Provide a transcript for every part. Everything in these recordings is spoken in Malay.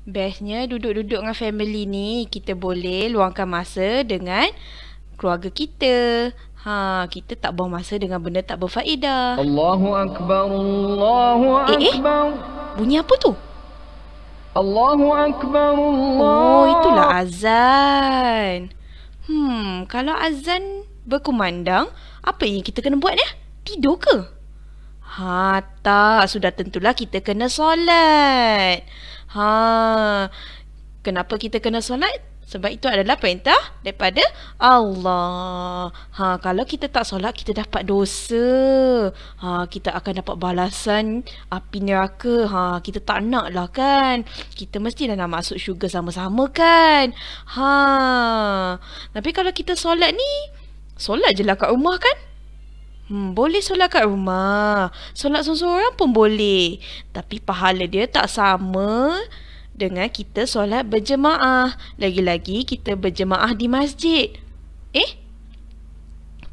Bestnya duduk-duduk dengan family ni, kita boleh luangkan masa dengan keluarga kita. Kita tak buang masa dengan benda tak berfaedah. Allahu Akbar, Allahu Akbar. Bunyi apa tu? Allahu Akbar, Oh, itulah azan. Kalau azan berkumandang, apa yang kita kena buat ya? Tidur ke? Tak. Sudah tentulah kita kena solat. Kenapa kita kena solat? Sebab itu adalah perintah daripada Allah. Kalau kita tak solat, kita dapat dosa. Kita akan dapat balasan api neraka. Kita tak nak lah kan. Kita mestilah nak masuk syurga sama-sama kan. Tapi kalau kita solat ni, solat je lah kat rumah kan. Boleh solat kat rumah. Solat seorang-seorang pun boleh. Tapi pahala dia tak sama dengan kita solat berjemaah. Lagi-lagi kita berjemaah di masjid.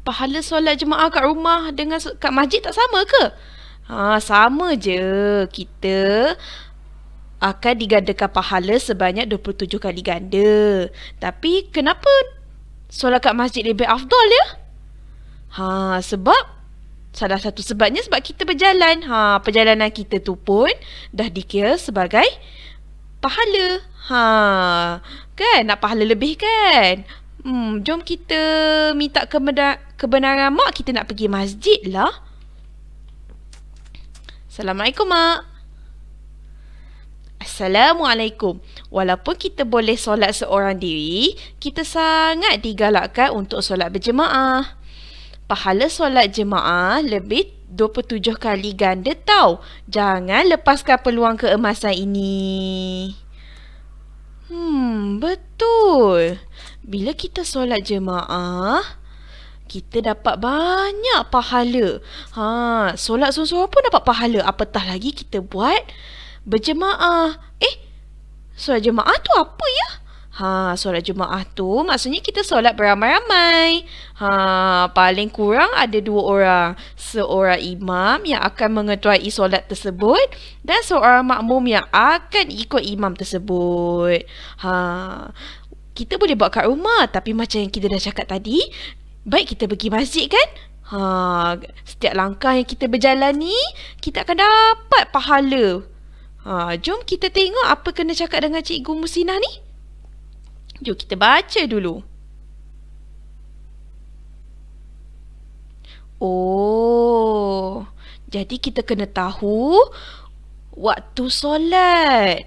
Pahala solat jemaah kat rumah dengan kat masjid tak sama ke? Sama je. Kita akan digandakan pahala sebanyak 27 kali ganda. Tapi kenapa solat kat masjid lebih afdal ya? Sebab salah satu sebabnya sebab kita berjalan. Perjalanan kita tu pun dah dikira sebagai pahala. Kan? Nak pahala lebih kan? Jom kita minta kebenaran mak, kita nak pergi masjid lah. Assalamualaikum mak. Assalamualaikum. Walaupun kita boleh solat seorang diri, kita sangat digalakkan untuk solat berjemaah. Pahala solat jemaah lebih 27 kali ganda tau. Jangan lepaskan peluang keemasan ini. Betul. Bila kita solat jemaah, kita dapat banyak pahala. Solat seorang-seorang pun dapat pahala. Apatah lagi kita buat berjemaah. Solat jemaah tu apa ya? Solat jemaah tu maksudnya kita solat beramai-ramai. Paling kurang ada 2 orang. Seorang imam yang akan mengetuai solat tersebut dan seorang makmum yang akan ikut imam tersebut. Kita boleh buat kat rumah, tapi macam yang kita dah cakap tadi, baik kita pergi masjid kan? Setiap langkah yang kita berjalan ni, kita akan dapat pahala. Jom kita tengok apa kena cakap dengan Cikgu Musinah ni. Jom kita baca dulu. Jadi kita kena tahu waktu solat.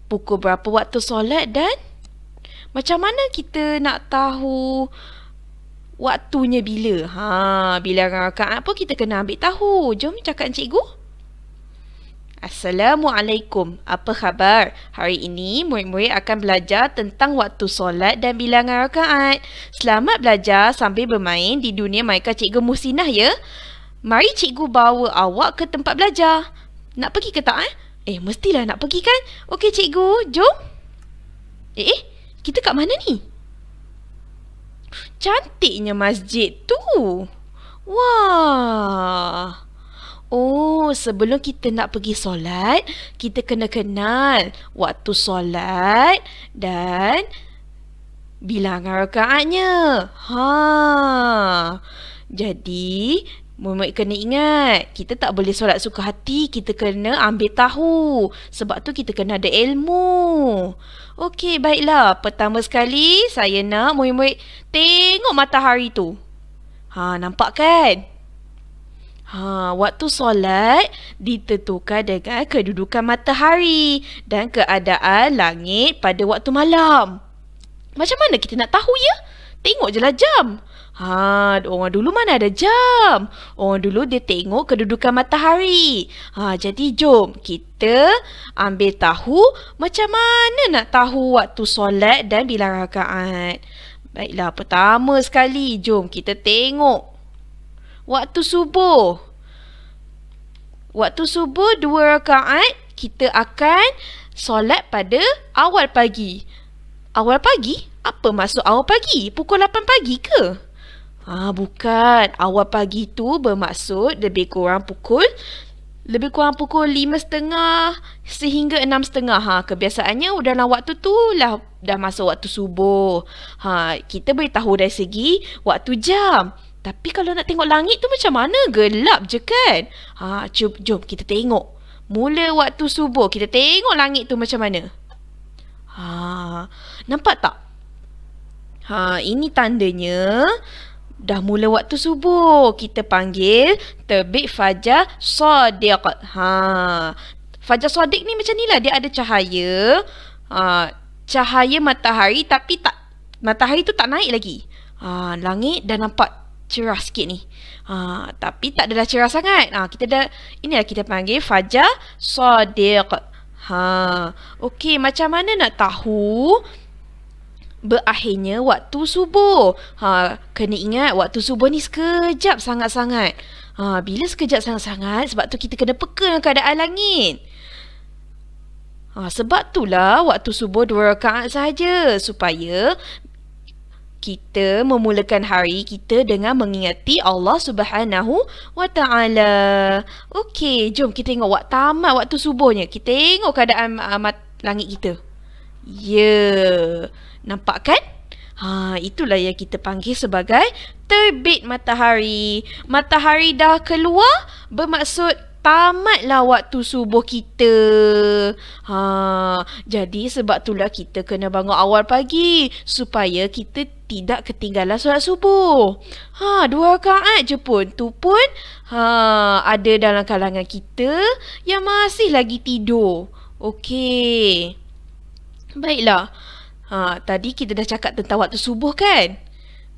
Pukul berapa waktu solat dan macam mana kita nak tahu waktunya bila? Bilangan rakaat pun kita kena ambil tahu. Jom cakap dengan cikgu. Assalamualaikum. Apa khabar? Hari ini murid-murid akan belajar tentang waktu solat dan bilangan rakaat. Selamat belajar sambil bermain di dunia mereka Cikgu Musinah ya. Mari cikgu bawa awak ke tempat belajar. Nak pergi ke tak? Mestilah nak pergi kan? Okey cikgu, jom. Kita kat mana ni? Cantiknya masjid tu. Wah. Sebelum kita nak pergi solat, kita kena kenal waktu solat dan bilangan rakaatnya. Jadi, murid kena ingat, kita tak boleh solat suka hati, kita kena ambil tahu. Sebab tu kita kena ada ilmu. Okey, baiklah. Pertama sekali, saya nak murid-murid tengok matahari tu. Nampak kan? Waktu solat ditentukan dengan kedudukan matahari dan keadaan langit pada waktu malam. Macam mana kita nak tahu ya? Tengok je lah jam. Orang dulu mana ada jam? Orang dulu dia tengok kedudukan matahari. Jadi jom kita ambil tahu macam mana nak tahu waktu solat dan bilangan rakaat. Baiklah, pertama sekali jom kita tengok waktu subuh. Waktu subuh 2 rakaat kita akan solat pada awal pagi. Awal pagi? Apa maksud awal pagi? Pukul 8 pagi ke? Bukan. Awal pagi tu bermaksud lebih kurang pukul Lebih kurang pukul 5.30 sehingga 6.30. Kebiasaannya dalam waktu tu lah dah masuk waktu subuh. Kita beritahu dari segi waktu jam. Tapi kalau nak tengok langit tu macam mana? Gelap je kan? Jom kita tengok. Mula waktu subuh, kita tengok langit tu macam mana. Nampak tak? Ini tandanya dah mula waktu subuh. Kita panggil terbit fajar shadiq. Fajar shadiq ni macam ni lah. Dia ada cahaya. Cahaya matahari tapi matahari tu tak naik lagi. Langit dah nampak cerah sikit ni. Tapi tak adalah cerah sangat. Inilah kita panggil fajar shadiq. Okey, macam mana nak tahu berakhirnya waktu subuh? Kena ingat waktu subuh ni sekejap sangat-sangat. Bila sekejap sangat-sangat, sebab tu kita kena peka dengan keadaan langit. Sebab itulah waktu subuh 2 rakaat sahaja, supaya kita memulakan hari kita dengan mengingati Allah Subhanahu wa Ta'ala. Okey, jom kita tengok tamat waktu subuhnya. Kita tengok keadaan langit kita. Nampak kan? Itulah yang kita panggil sebagai terbit matahari. Matahari dah keluar, bermaksud tamatlah waktu subuh kita. Jadi sebab itulah kita kena bangun awal pagi supaya kita tidak ketinggalan solat subuh. 2 rakaat je pun. Tu pun ada dalam kalangan kita yang masih lagi tidur. Okey. Baiklah. Tadi kita dah cakap tentang waktu subuh kan?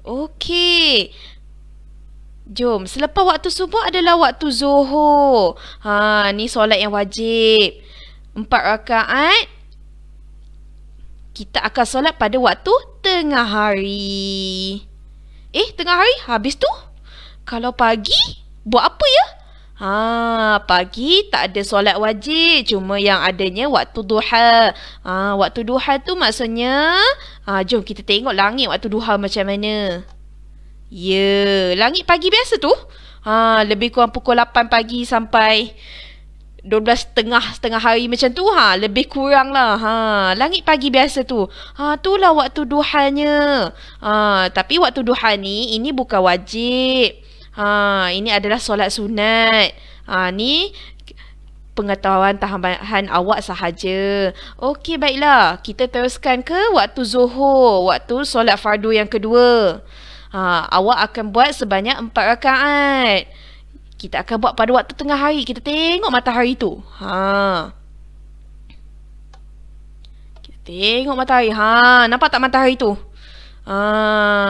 Okey. Jom, selepas waktu subuh adalah waktu zuhur. Ni solat yang wajib. 4 rakaat. Kita akan solat pada waktu tengah hari. Tengah hari? Habis tu? Kalau pagi, buat apa ya? Pagi tak ada solat wajib. Cuma yang adanya waktu duha. Waktu duha tu maksudnya, jom kita tengok langit waktu duha macam mana. Langit pagi biasa tu. Lebih kurang pukul 8 pagi sampai 12.30 setengah hari macam tu. Lebih kurang lah. Langit pagi biasa tu. Itulah waktu duhanya. Tapi waktu duha ni, ini bukan wajib. Ini adalah solat sunat. Ni pengetahuan tambahan awak sahaja. Okey, baiklah. Kita teruskan ke waktu zuhur. Waktu solat fardu yang kedua. Awak akan buat sebanyak 4 rakaat. Kita akan buat pada waktu tengah hari. Kita tengok matahari tu. Kita tengok matahari. Nampak tak matahari tu?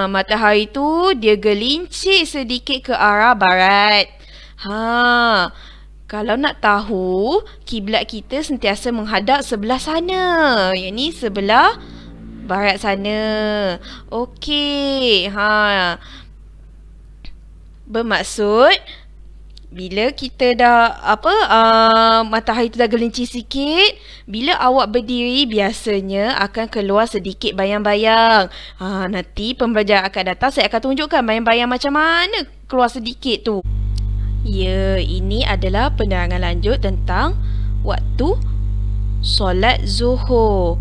Matahari tu dia gelincir sedikit ke arah barat. Kalau nak tahu, kiblat kita sentiasa menghadap sebelah sana. Yang ni sebelah barat sana. Okey. Bermaksud bila kita dah matahari tu dah gelincir sikit, bila awak berdiri biasanya akan keluar sedikit bayang-bayang. Nanti pembelajaran akan datang saya akan tunjukkan bayang-bayang macam mana keluar sedikit tu. Ini adalah penerangan lanjut tentang waktu solat zuhur.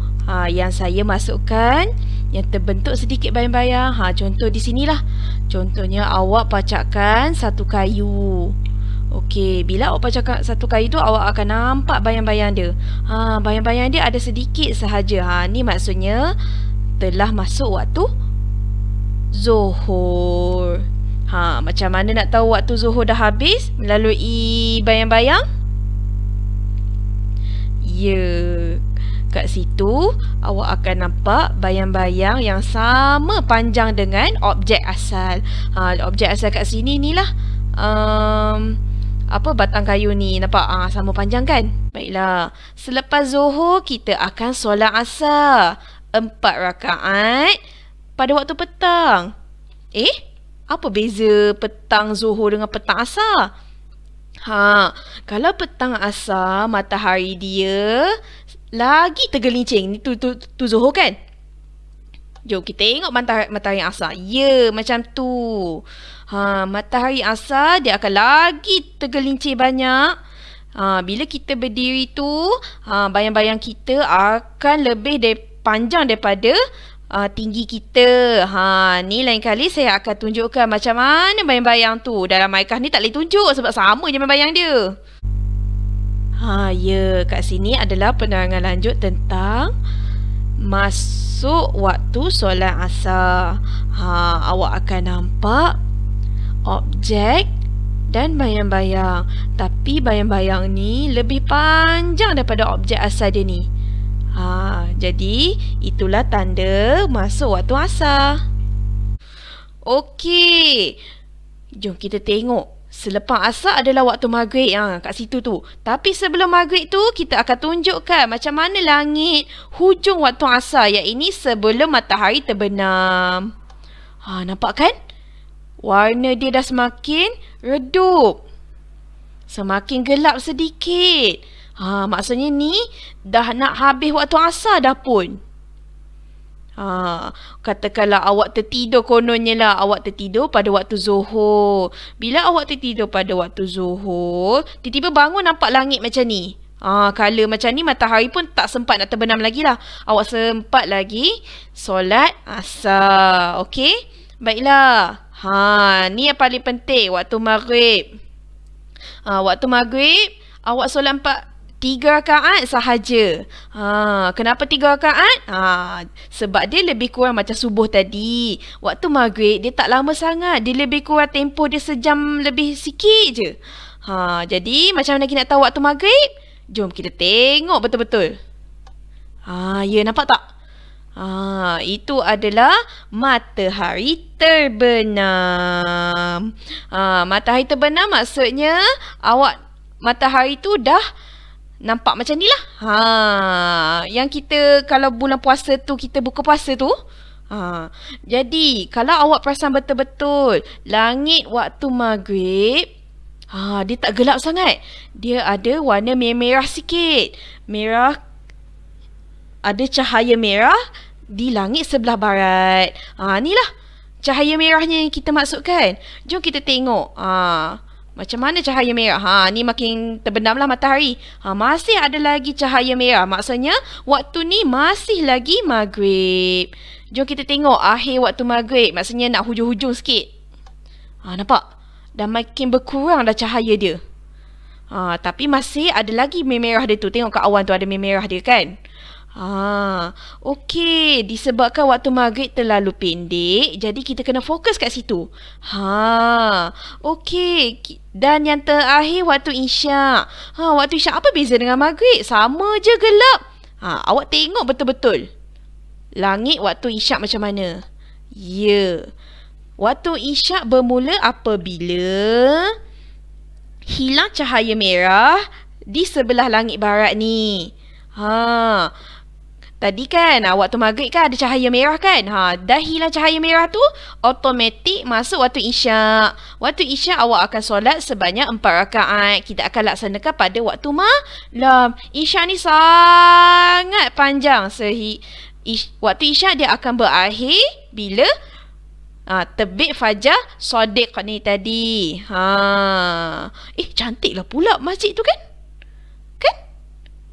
Yang saya masukkan yang terbentuk sedikit bayang-bayang. Contoh di sinilah. Contohnya awak pacakkan satu kayu. Okey, bila awak pacakkan satu kayu tu, awak akan nampak bayang-bayang dia. Bayang-bayang dia ada sedikit sahaja. Ni maksudnya telah masuk waktu zuhur. Macam mana nak tahu waktu zuhur dah habis? Melalui bayang-bayang? Kat situ awak akan nampak bayang-bayang yang sama panjang dengan objek asal. Objek asal kat sini ni lah. Batang kayu ni. Nampak? Sama panjang kan? Baiklah. Selepas zuhur, kita akan solat asar. 4 rakaat pada waktu petang. Apa beza petang zuhur dengan petang asar? Kalau petang asar, matahari dia lagi tergelincing. Ni tu zuhur kan? Jom kita tengok matahari asar. Macam tu. Matahari asar dia akan lagi tergelincir banyak. Bila kita berdiri tu, bayang-bayang kita akan lebih panjang daripada tinggi kita. Ni lain kali saya akan tunjukkan macam mana bayang-bayang tu. Dalam markah ni tak boleh tunjuk sebab sama je bayang dia. Ya, kat sini adalah penerangan lanjut tentang masuk waktu solat asar. Awak akan nampak objek dan bayang-bayang. Tapi bayang-bayang ni lebih panjang daripada objek asal dia ni. Jadi itulah tanda masuk waktu asar. Okey. Jom kita tengok. Selepas asar adalah waktu maghrib kat situ tu. Tapi sebelum maghrib tu kita akan tunjukkan macam mana langit hujung waktu asar, iaitu sebelum matahari terbenam. Nampak kan? Warna dia dah semakin redup. Semakin gelap sedikit. Maksudnya ni dah nak habis waktu asar dah pun. Katakanlah awak tertidur, kononnya lah awak tertidur pada waktu Zuhur. Bila awak tertidur pada waktu Zuhur, tiba-tiba bangun nampak langit macam ni. Color macam ni, matahari pun tak sempat nak terbenam lagi lah. Awak sempat lagi solat asar. Okey? Baiklah. Ni yang paling penting, waktu maghrib. Waktu maghrib, awak solat 3 rakaat sahaja. Kenapa 3 rakaat? Sebab dia lebih kurang macam subuh tadi. Waktu maghrib, dia tak lama sangat. Dia lebih kurang tempoh dia sejam lebih sikit je. Jadi, macam mana kita nak tahu waktu maghrib? Jom kita tengok betul-betul. Ya, nampak tak? Itu adalah matahari terbenam. Matahari terbenam maksudnya matahari tu dah nampak macam ni lah. Yang kita kalau bulan puasa tu kita buka puasa tu. Jadi kalau awak perasan betul-betul langit waktu maghrib, dia tak gelap sangat. Dia ada warna merah sikit. Merah, ada cahaya merah di langit sebelah barat. Inilah cahaya merahnya yang kita maksudkan. Jom kita tengok. Macam mana cahaya merah? Ni makin terbenamlah matahari. Masih ada lagi cahaya merah. Maksudnya waktu ni masih lagi maghrib. Jom kita tengok akhir waktu maghrib. Maksudnya nak hujung-hujung sikit. Nampak? Dah makin berkurang dah cahaya dia. Tapi masih ada lagi merah dia tu. Tengok kat awan tu ada merah dia kan? Okey, disebabkan waktu maghrib terlalu pendek, jadi kita kena fokus kat situ. Okey, dan yang terakhir waktu isyak. Waktu isyak apa beza dengan maghrib? Sama je gelap. Awak tengok betul-betul langit waktu isyak macam mana. Ya. Waktu isyak bermula apabila hilang cahaya merah di sebelah langit barat ni. Tadi kan waktu maghrib kan ada cahaya merah kan. Dah hilang cahaya merah tu, automatik masuk waktu isyak. Waktu isyak awak akan solat sebanyak 4 rakaat. Kita akan laksanakan pada waktu malam. Isyak ni sangat panjang. Waktu isyak dia akan berakhir bila terbit fajar shadiq ni tadi. Cantiklah pula masjid tu kan?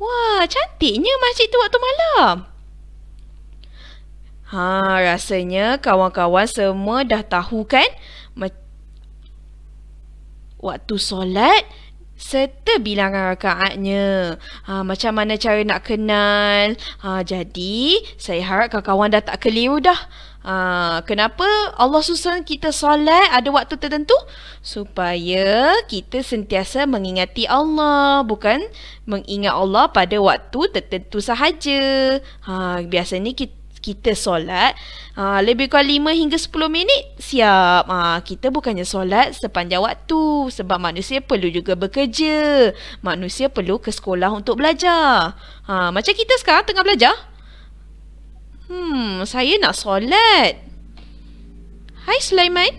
Wah, cantiknya masjid tu waktu malam. Rasanya kawan-kawan semua dah tahu kan waktu solat serta bilangan rakaatnya. Macam mana cara nak kenal. Jadi, saya harap kawan-kawan dah tak keliru dah. Kenapa Allah susun kita solat ada waktu tertentu? Supaya kita sentiasa mengingati Allah, bukan mengingat Allah pada waktu tertentu sahaja. Biasanya kita solat lebih kurang 5 hingga 10 minit siap. Kita bukannya solat sepanjang waktu, sebab manusia perlu juga bekerja. Manusia perlu ke sekolah untuk belajar. Macam kita sekarang tengah belajar. Saya nak solat. Hai Sulaiman.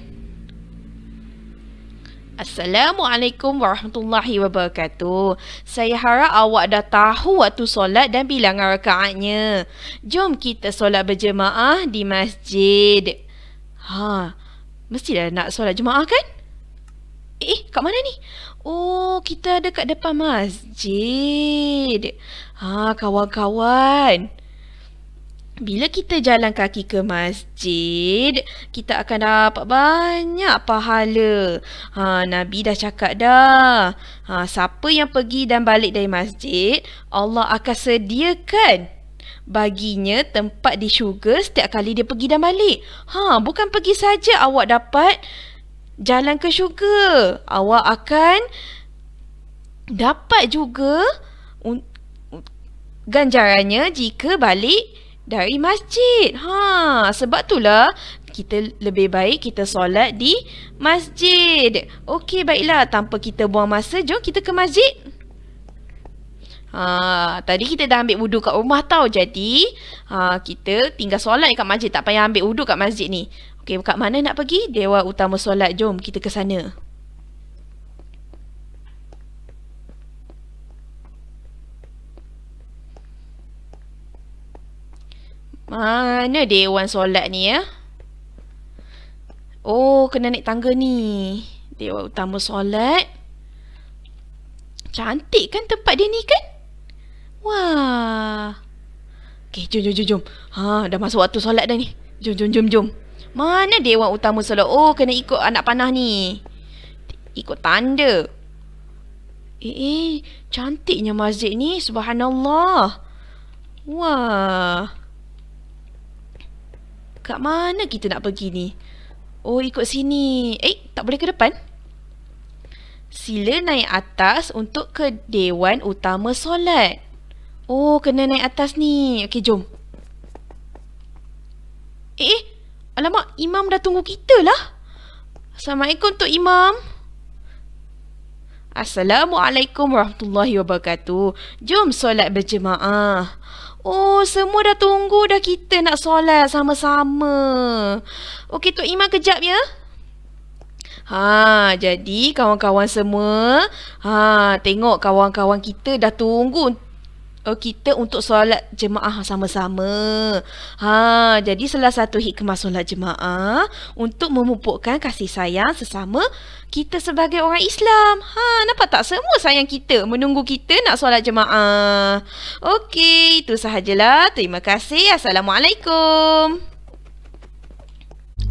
Assalamualaikum warahmatullahi wabarakatuh. Saya harap awak dah tahu waktu solat dan bilangan rakaatnya. Jom kita solat berjemaah di masjid. Mestilah nak solat jemaah kan? Kat mana ni? Oh, kita ada kat depan masjid. Kawan-kawan. Bila kita jalan kaki ke masjid, kita akan dapat banyak pahala. Nabi dah cakap dah. Siapa yang pergi dan balik dari masjid, Allah akan sediakan baginya tempat di syurga setiap kali dia pergi dan balik. Bukan pergi saja awak dapat jalan ke syurga. Awak akan dapat juga ganjarannya jika balik dari masjid. Sebab itulah kita lebih baik kita solat di masjid. Okey, baiklah, tanpa kita buang masa, jom kita ke masjid. Tadi kita dah ambil wuduk kat rumah tau. Jadi kita tinggal solat kat masjid. Tak payah ambil wuduk kat masjid ni. Okey, kat mana nak pergi? Dewan Utama Solat. Jom kita ke sana. Mana Dewan Solat ni ya? Oh, kena naik tangga ni. Dewan Utama Solat. Cantik kan tempat dia ni kan? Wah. Okey, jom. Dah masuk waktu solat dah ni. Jom. Mana Dewan Utama Solat? Oh, kena ikut anak panah ni. Ikut tanda. Cantiknya masjid ni. Subhanallah. Wah. Kat mana kita nak pergi ni? Oh, ikut sini. Tak boleh ke depan? Sila naik atas untuk ke Dewan Utama Solat. Oh, kena naik atas ni. Okey, jom. Alamak, imam dah tunggu kita lah. Assalamualaikum Tok Imam. Assalamualaikum warahmatullahi wabarakatuh. Jom solat berjemaah. Oh, semua dah tunggu dah kita nak solat sama-sama. Okey, Tok Imam kejap ya. Jadi kawan-kawan semua, tengok kawan-kawan kita dah tunggu kita untuk solat jemaah sama-sama. Jadi salah satu hikmah solat jemaah untuk memupukkan kasih sayang sesama kita sebagai orang Islam. Nampak tak, semua sayang kita, menunggu kita nak solat jemaah. Okey, itu sahajalah. Terima kasih. Assalamualaikum.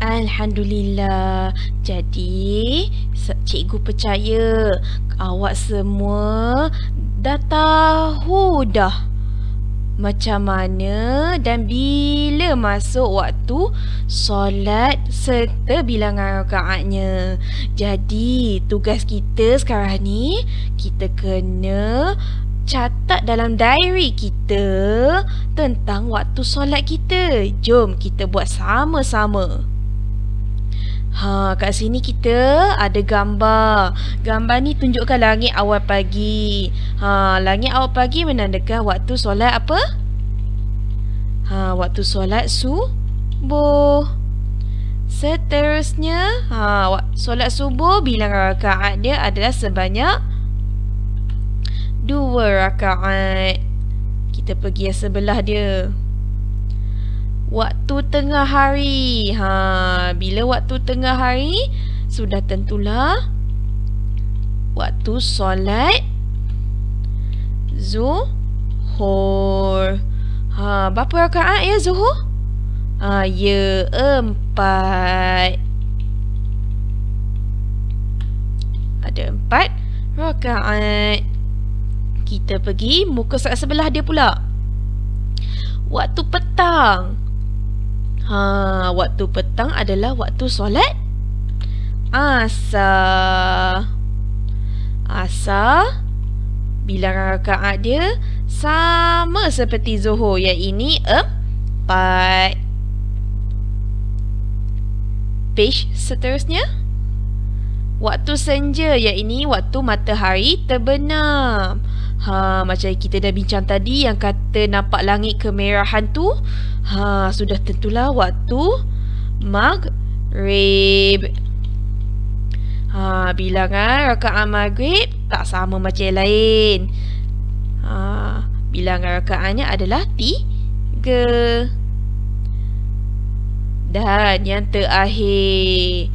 Alhamdulillah. Jadi cikgu percaya awak semua dah tahu dah macam mana dan bila masuk waktu solat serta bilangan rakaatnya. Jadi tugas kita sekarang ni, kita kena catat dalam diary kita tentang waktu solat kita. Jom kita buat sama-sama. Kat sini kita ada gambar. Gambar ni tunjukkan langit awal pagi. Langit awal pagi menandakan waktu solat apa? Waktu solat subuh. Seterusnya, solat subuh bilangan rakaat dia adalah sebanyak 2 rakaat. Kita pergi yang sebelah dia. Waktu tengah hari. Bila waktu tengah hari, sudah tentulah waktu solat Zuhur. Berapa rakaat ya Zuhur? Ya, 4. Ada 4 rakaat. Kita pergi muka surat sebelah dia pula. Waktu petang. Waktu petang adalah waktu solat asar. Asar bilangan rakaat dia sama seperti Zuhur, iaitu 4. Page seterusnya, waktu senja, iaitu waktu matahari terbenam. Macam kita dah bincang tadi yang kata nampak langit kemerahan tu, sudah tentulah waktu maghrib. Bilangan rakaat maghrib tak sama macam yang lain. Bilangan rakaatnya adalah 3. Dan yang terakhir,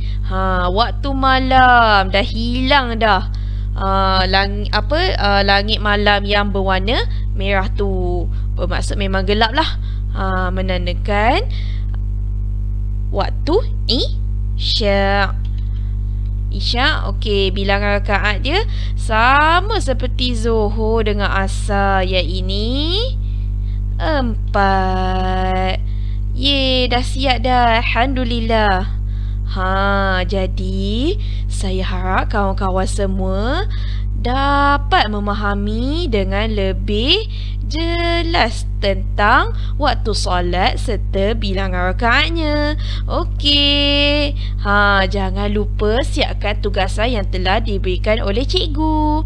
waktu malam dah hilang dah. langit malam yang berwarna merah tu. Bermaksud memang gelap lah. Menandakan waktu Isyak. Okey, bilangan rakaat dia sama seperti Zuhur dengan Asar, iaitu 4. Dah siap dah. Alhamdulillah. Jadi saya harap kawan-kawan semua dapat memahami dengan lebih jelas tentang waktu solat serta bilangan rakaatnya. Okey. Jangan lupa siapkan tugasan yang telah diberikan oleh cikgu.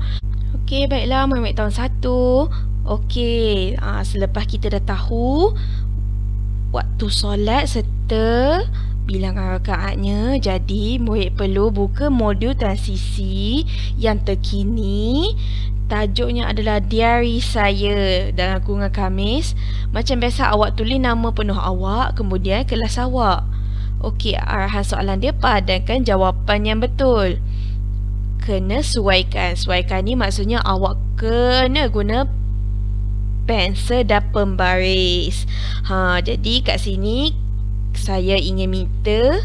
Okey, baiklah murid tahun 1. Okey, selepas kita dah tahu waktu solat serta bilangan rakaatnya, jadi murid perlu buka modul transisi yang terkini. Tajuknya adalah Diari Saya dalam kurungan Khamis. Macam biasa, awak tulis nama penuh awak, kemudian kelas awak. Okey, arahan soalan dia, padankan jawapan yang betul. Kena suaikan. Suaikan ni maksudnya awak kena guna pensel dan pembaris. Jadi kat sini saya ingin minta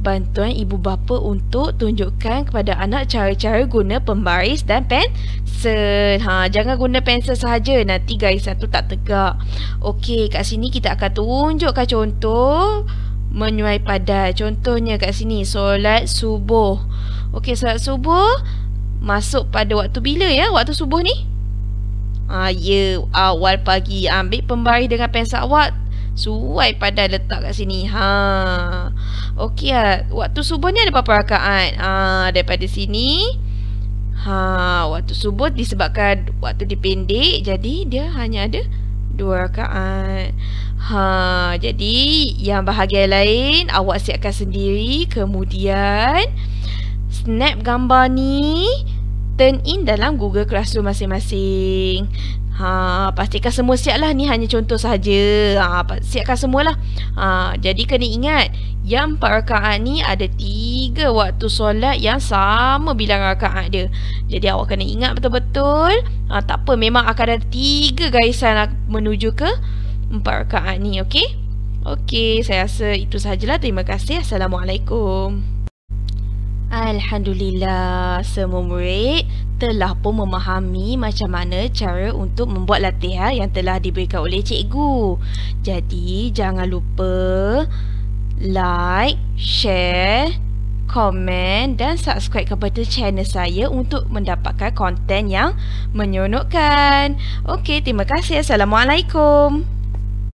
bantuan ibu bapa untuk tunjukkan kepada anak cara-cara guna pembaris dan pensel. Jangan guna pensel sahaja, nanti garisan tu tak tegak. Okey, kat sini kita akan tunjukkan contoh menyuai padat. Contohnya kat sini, solat subuh. Okey, solat subuh masuk pada waktu bila ya? Waktu subuh ni? Awal pagi. Ambil pembaris dengan pensel awak, suai padan letak kat sini. Okey, waktu subuh ni ada berapa rakaat? Daripada sini, waktu subuh disebabkan waktu dia pendek, jadi dia hanya ada 2 rakaat. Jadi yang bahagian lain awak siapkan sendiri. Kemudian snap gambar ni, turn in dalam Google Classroom masing-masing. Pastikan semua siap lah. Ni hanya contoh sahaja. Siapkan semualah. Jadi kena ingat, yang 4 rakaat ni ada 3 waktu solat yang sama bilangan rakaat dia. Jadi awak kena ingat betul-betul. Tak apa, memang akan ada 3 garisan menuju ke 4 rakaat ni. Okey? Okey, saya rasa itu sahajalah. Terima kasih. Assalamualaikum. Alhamdulillah, semua murid telah pun memahami macam mana cara untuk membuat latihan yang telah diberikan oleh cikgu. Jadi, jangan lupa like, share, komen dan subscribe kepada channel saya untuk mendapatkan konten yang menyeronokkan. Okey, terima kasih. Assalamualaikum.